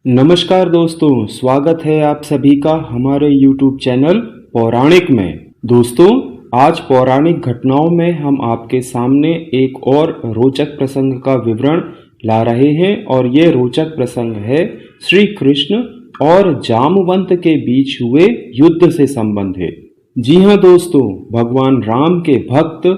नमस्कार दोस्तों, स्वागत है आप सभी का हमारे YouTube चैनल पौराणिक में। दोस्तों, आज पौराणिक घटनाओं में हम आपके सामने एक और रोचक प्रसंग का विवरण ला रहे हैं और ये रोचक प्रसंग है श्री कृष्ण और जामवंत के बीच हुए युद्ध से संबंधित। जी हाँ दोस्तों, भगवान राम के भक्त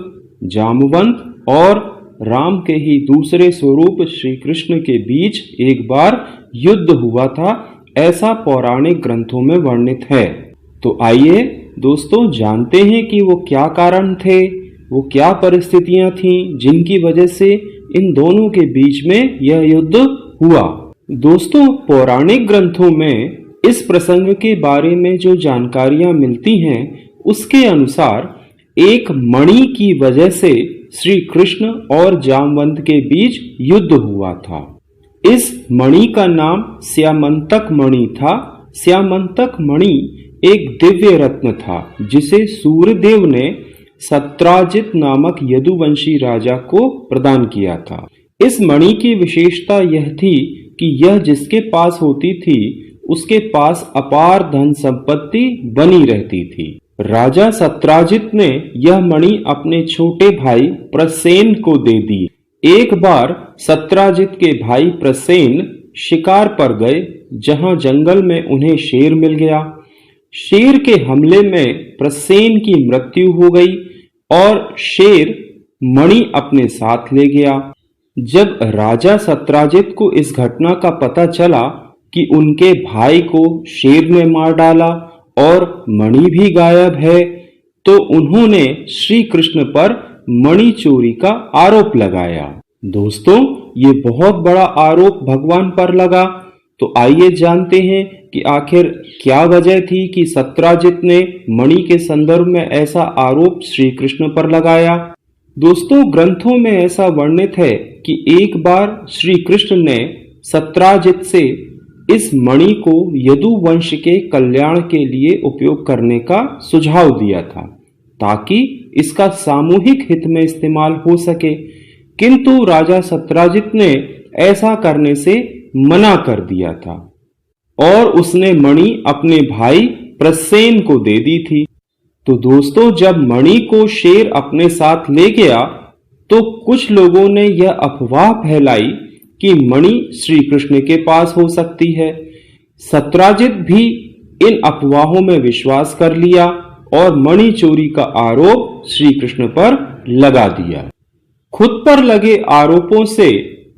जामवंत और राम के ही दूसरे स्वरूप श्री कृष्ण के बीच एक बार युद्ध हुआ था, ऐसा पौराणिक ग्रंथों में वर्णित है। तो आइए दोस्तों जानते हैं कि वो क्या कारण थे, वो क्या परिस्थितियां थीं जिनकी वजह से इन दोनों के बीच में यह युद्ध हुआ। दोस्तों, पौराणिक ग्रंथों में इस प्रसंग के बारे में जो जानकारियां मिलती हैं उसके अनुसार एक मणि की वजह से श्री कृष्ण और जामवंत के बीच युद्ध हुआ था। इस मणि का नाम स्यामंतक मणि था। स्यामंतक मणि एक दिव्य रत्न था जिसे सूर्यदेव ने सत्राजित नामक यदुवंशी राजा को प्रदान किया था। इस मणि की विशेषता यह थी कि यह जिसके पास होती थी उसके पास अपार धन संपत्ति बनी रहती थी। राजा सत्राजित ने यह मणि अपने छोटे भाई प्रसेन को दे दी। एक बार सत्राजित के भाई प्रसेन शिकार पर गए, जहां जंगल में उन्हें शेर मिल गया। शेर के हमले में प्रसेन की मृत्यु हो गई और शेर मणि अपने साथ ले गया। जब राजा सत्राजित को इस घटना का पता चला कि उनके भाई को शेर ने मार डाला और मणि भी गायब है, तो उन्होंने श्री कृष्ण पर मणि चोरी का आरोप लगाया। दोस्तों, ये बहुत बड़ा आरोप भगवान पर लगा। तो आइए जानते हैं कि आखिर क्या वजह थी कि सत्राजित ने मणि के संदर्भ में ऐसा आरोप श्री कृष्ण पर लगाया। दोस्तों, ग्रंथों में ऐसा वर्णित है कि एक बार श्री कृष्ण ने सत्राजित से इस मणि को यदुवंश के कल्याण के लिए उपयोग करने का सुझाव दिया था ताकि इसका सामूहिक हित में इस्तेमाल हो सके, किंतु राजा सत्राजित ने ऐसा करने से मना कर दिया था और उसने मणि अपने भाई प्रसेन को दे दी थी। तो दोस्तों, जब मणि को शेर अपने साथ ले गया तो कुछ लोगों ने यह अफवाह फैलाई कि मणि श्री कृष्ण के पास हो सकती है। सत्राजित भी इन अफवाहों में विश्वास कर लिया और मणि चोरी का आरोप श्री कृष्ण पर लगा दिया। खुद पर लगे आरोपों से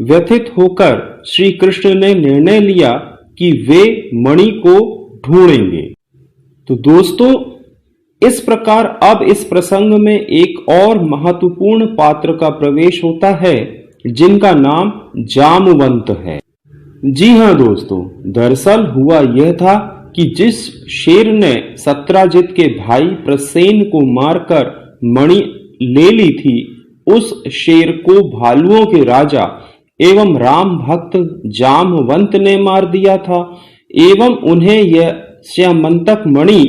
व्यथित होकर श्री कृष्ण ने निर्णय लिया कि वे मणि को ढूंढेंगे। तो दोस्तों, इस प्रकार अब इस प्रसंग में एक और महत्वपूर्ण पात्र का प्रवेश होता है जिनका नाम जामवंत है। जी हाँ दोस्तों, दरअसल हुआ यह था कि जिस शेर ने सत्राजित के भाई प्रसेन को मारकर मणि ले ली थी, उस शेर को भालुओं के राजा एवं राम भक्त जामवंत ने मार दिया था एवं उन्हें यह स्यामंतक मणि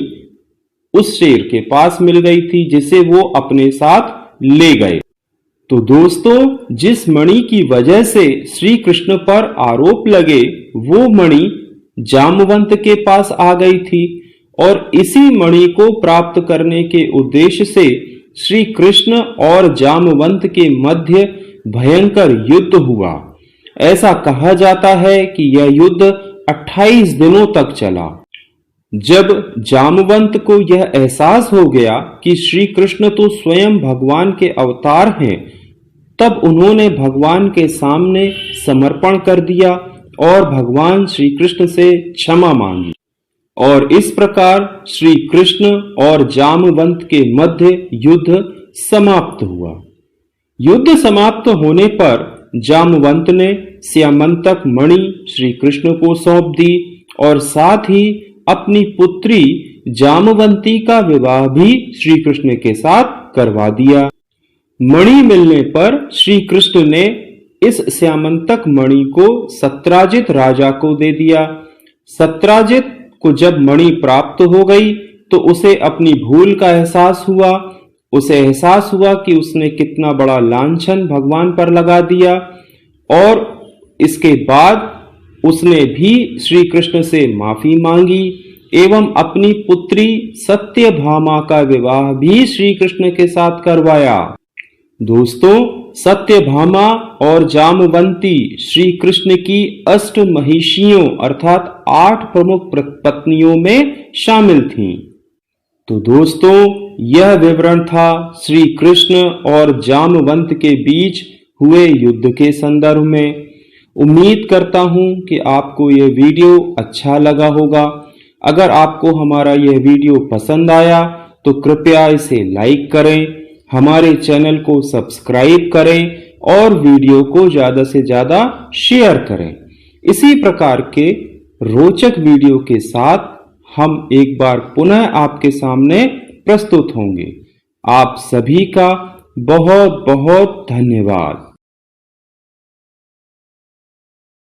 उस शेर के पास मिल गई थी जिसे वो अपने साथ ले गए। तो दोस्तों, जिस मणि की वजह से श्री कृष्ण पर आरोप लगे वो मणि जामवंत के पास आ गई थी और इसी मणि को प्राप्त करने के उद्देश्य से श्री कृष्ण और जामवंत के मध्य भयंकर युद्ध हुआ। ऐसा कहा जाता है कि यह युद्ध 28 दिनों तक चला। जब जामवंत को यह एहसास हो गया कि श्री कृष्ण तो स्वयं भगवान के अवतार हैं, तब उन्होंने भगवान के सामने समर्पण कर दिया और भगवान श्री कृष्ण से क्षमा मांगी और इस प्रकार श्री कृष्ण और जामवंत के मध्य युद्ध समाप्त हुआ। युद्ध समाप्त होने पर जामवंत ने स्यामंतक मणि श्री कृष्ण को सौंप दी और साथ ही अपनी पुत्री जामवंती का विवाह भी श्री कृष्ण के साथ करवा दिया। मणि मिलने पर श्री कृष्ण ने इस स्यामंतक मणि को सत्राजित राजा को दे दिया। सत्राजित को जब मणि प्राप्त हो गई तो उसे अपनी भूल का एहसास हुआ। उसे एहसास हुआ कि उसने कितना बड़ा लांछन भगवान पर लगा दिया और इसके बाद उसने भी श्री कृष्ण से माफी मांगी एवं अपनी पुत्री सत्यभामा का विवाह भी श्री कृष्ण के साथ करवाया। दोस्तों, सत्यभामा और जामवंती श्री कृष्ण की अष्ट महिषियों अर्थात 8 प्रमुख पत्नियों में शामिल थीं। तो दोस्तों, यह विवरण था श्री कृष्ण और जामवंत के बीच हुए युद्ध के संदर्भ में। उम्मीद करता हूं कि आपको यह वीडियो अच्छा लगा होगा। अगर आपको हमारा यह वीडियो पसंद आया तो कृपया इसे लाइक करें, हमारे चैनल को सब्सक्राइब करें और वीडियो को ज़्यादा से ज़्यादा शेयर करें। इसी प्रकार के रोचक वीडियो के साथ हम एक बार पुनः आपके सामने प्रस्तुत होंगे। आप सभी का बहुत बहुत धन्यवाद।